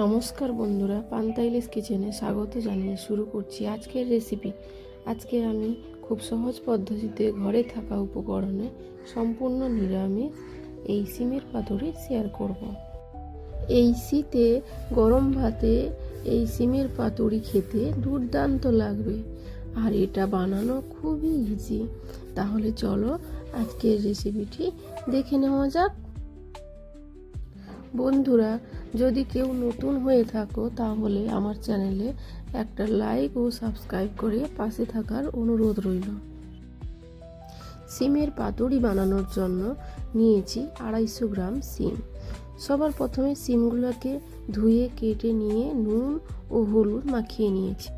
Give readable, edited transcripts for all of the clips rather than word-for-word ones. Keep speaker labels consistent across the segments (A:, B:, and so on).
A: নমস্কার বন্ধুরা, পান্তাইলিশ কিচেনে স্বাগত জানিয়ে শুরু করছি আজকের রেসিপি। আজকে আমি খুব সহজ পদ্ধতিতে ঘরে থাকা উপকরণে সম্পূর্ণ নিরামিষ এই সিমের পাতুরি শেয়ার করব। এই শীতে গরম ভাতে এই সিমের পাতুরি খেতে দুর্দান্ত লাগবে, আর এটা বানানো খুবই ইজি। তাহলে চলো আজকের রেসিপিটি দেখে নেওয়া যাক। বন্ধুরা, যদি কেউ নতুন হয়ে থাকো তাহলে আমার চ্যানেলে একটা লাইক ও সাবস্ক্রাইব করে পাশে থাকার অনুরোধ রইল। সিমের পাতুরি বানানোর জন্য নিয়েছি 250 গ্রাম সিম। সবার প্রথমে সিমগুলোকে ধুয়ে কেটে নিয়ে নুন ও হলুদ মাখিয়ে নিয়েছি।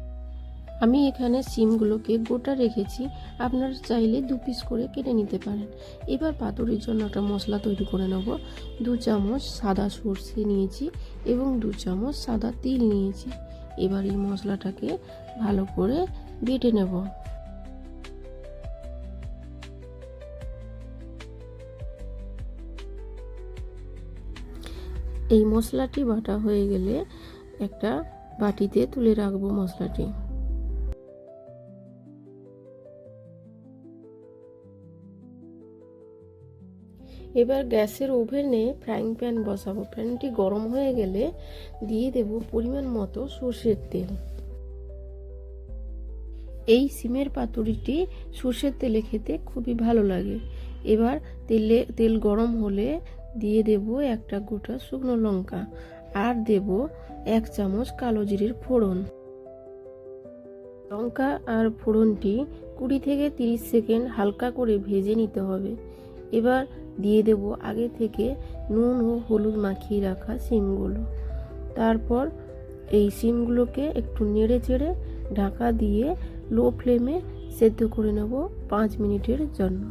A: আমি এখানে সিমগুলোকে গোটা রেখেছি, আপনারা চাইলে 2 পিস করে কেটে নিতে পারেন। এবার পাতুরির জন্য একটা মশলা তৈরি করে নেব। 2 চামচ সাদা সর্ষে নিয়েছি এবং 2 চামচ সাদা তিল নিয়েছি। এবার এই মশলাটাকে ভালো করে বেটে নেব। এই মশলাটি বাটা হয়ে গেলে একটা বাটিতে তুলে রাখবো মশলাটি। এবার গ্যাসের ওভেনে ফ্রাইং প্যান বসাবো। প্যানটি গরম হয়ে গেলে দিয়ে দেব পরিমাণ মতো সর্ষের তেল। এই সিমের পাতুরিটি সর্ষের তেলে খেতে খুবই ভালো লাগে। এবার তেল গরম হলে দিয়ে দেব একটা গোটা শুকনো লঙ্কা, আর দেব 1 চামচ কালো জিরের ফোড়ন। লঙ্কা আর ফোড়নটি 20 থেকে 30 সেকেন্ড হালকা করে ভেজে নিতে হবে। এবার দিয়ে দেব আগে থেকে নুন ও হলুদ মাখিয়ে রাখা সিমগুলো। তারপর এই সিমগুলোকে একটু নেড়ে চেড়ে ঢাকা দিয়ে লো ফ্লেমে সেদ্ধ করে নেব 5 মিনিটের জন্য।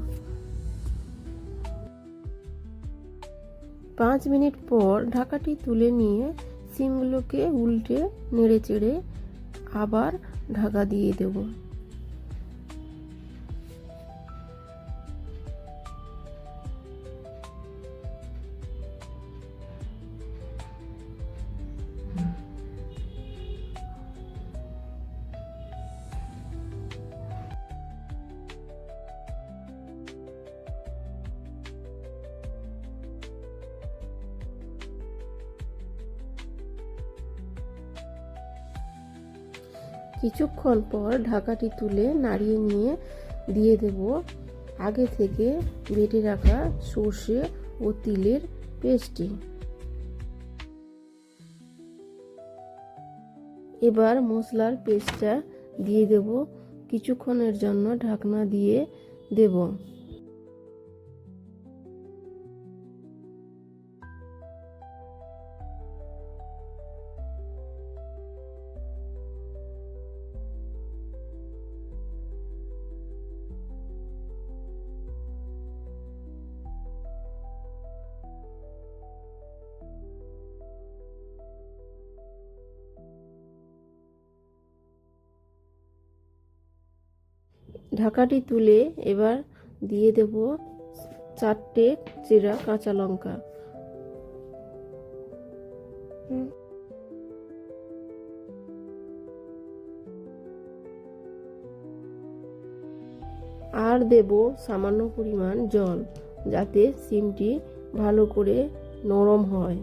A: 5 মিনিট পর ঢাকাটি তুলে নিয়ে সিমগুলোকে উল্টে নেড়ে চেড়ে আবার ঢাকা দিয়ে দেব। কিছুক্ষণ পর ঢাকাটি তুলে নাড়িয়ে নিয়ে দিয়ে দেব আগে থেকে বেটে রাখা সর্ষে ও তিলের পেস্টটি। এবার মশলার পেস্টটা দিয়ে দেব, কিছুক্ষণের জন্য ঢাকনা দিয়ে দেব। ঢাকাটি তুলে এবার দিয়ে দেব 4টে চেরা কাঁচা লঙ্কা। আর দেব সামান্য পরিমাণ জল, যাতে সিমটি ভালো করে নরম হয়।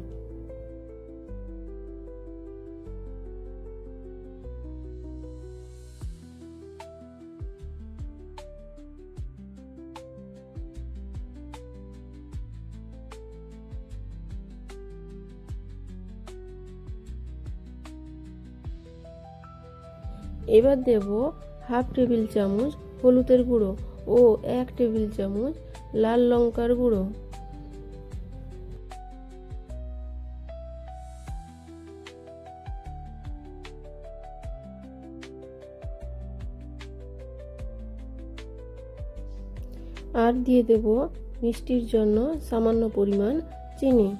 A: এবার দেব হাফ টেবিল চামচ হলুদের গুঁড়ো ও 1 টেবিল চামচ লাল লঙ্কার গুঁড়ো। আর দিয়ে দেব মিষ্টির জন্য সামান্য পরিমাণ চিনি।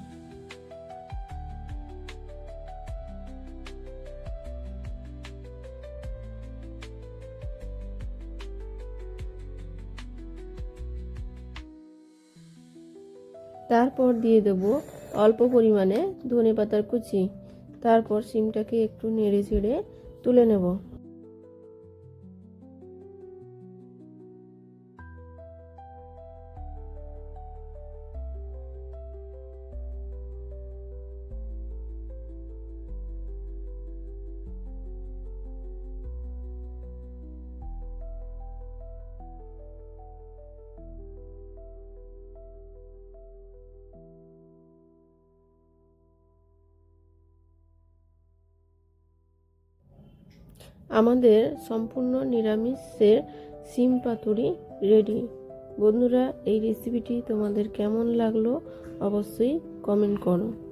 A: তারপর দিয়ে দেব অল্প পরিমাণে ধনেপাতার কুচি। তারপর সিমটাকে একটু নেড়ে চেড়ে তুলে নেব। আমাদের সম্পূর্ণ নিরামিষের সিম পাতুরি রেডি। বন্ধুরা, এই রেসিপিটি তোমাদের কেমন লাগলো অবশ্যই কমেন্ট করো।